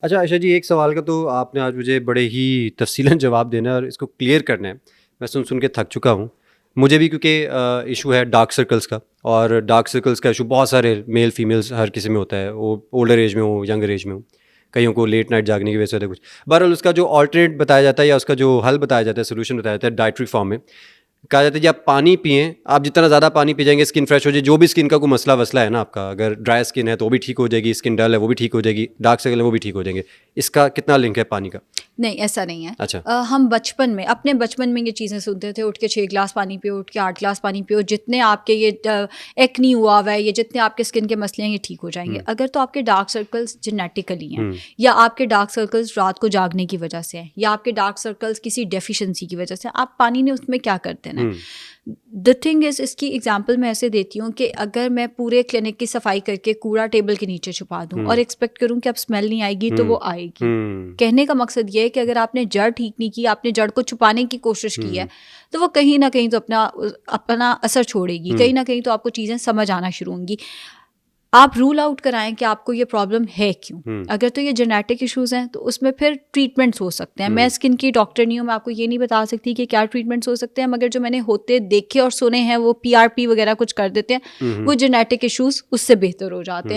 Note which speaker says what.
Speaker 1: अच्छा आयशा जी, एक सवाल का तो आपने आज मुझे बड़े ही तफ़सीलन जवाब देना है और इसको क्लियर करना है। मैं सुन के थक चुका हूँ। मुझे भी क्योंकि इशू है डार्क सर्कल्स का, और डार्क सर्कल्स का इशू बहुत सारे मेल फीमेल्स हर किसी में होता है, वो ओल्डर एज में हो, यंगर एज में हो, कईयों को लेट नाइट जागने की वजह से होता है कुछ। बहरहाल उसका जो ऑल्टरनेट बताया जाता है या उसका जो हल बताया जाता है, सोल्यूशन बताया जाता है डाइटरी फॉर्म में, कहा जाता है जी आप पानी पिएं, आप जितना ज़्यादा पानी पी जाएंगे स्किन फ्रेश हो जाएगी। जो भी स्किन का कोई मसला वसला है ना आपका, अगर ड्राई स्किन है तो वो भी ठीक हो जाएगी, स्किन डल है वो भी ठीक हो जाएगी, डार्क सर्कल है वो भी ठीक हो जाएंगे। इसका कितना लिंक है पानी का?
Speaker 2: नहीं, ऐसा नहीं है।
Speaker 1: अच्छा।
Speaker 2: हम अपने बचपन में ये चीज़ें सुनते थे, उठ के 6 ग्लास पानी पियो, उठ के 8 ग्लास पानी पियो, जितने आपके ये एक्नी हुआ हुआ है, ये जितने आपके स्किन के मसले हैं ये ठीक हो जाएंगे। अगर तो आपके डार्क सर्कल्स जेनेटिकली हैं, या आपके डार्क सर्कल्स रात को जागने की वजह से हैं, या आपके डार्क सर्कल्स किसी डेफिशिएंसी की वजह से, आप पानी ने उसमें क्या कर देना है। द थिंग इज़, इसकी एग्जांपल मैं ऐसे देती हूँ कि अगर मैं पूरे क्लिनिक की सफाई करके कूड़ा टेबल के नीचे छुपा दूँ और एक्सपेक्ट करूँ कि अब स्मेल नहीं आएगी, तो वो आएगी। कहने का मकसद ये है कि अगर आपने जड़ ठीक नहीं की, आपने जड़ को छुपाने की कोशिश की है, तो वो कहीं ना कहीं तो अपना असर छोड़ेगी, कहीं ना कहीं तो आपको चीज़ें समझ आना शुरू होंगी। आप रूल आउट कराएं कि आपको ये प्रॉब्लम है क्यों। अगर तो ये जेनेटिक इश्यूज हैं तो उसमें फिर ट्रीटमेंट्स हो सकते हैं। मैं स्किन की डॉक्टर नहीं हूँ, मैं आपको ये नहीं बता सकती कि क्या ट्रीटमेंट्स हो सकते हैं, मगर जो मैंने होते देखे और सुने हैं वो PRP वगैरह कुछ कर देते हैं, वो जेनेटिक इश्यूज उससे बेहतर हो जाते हैं।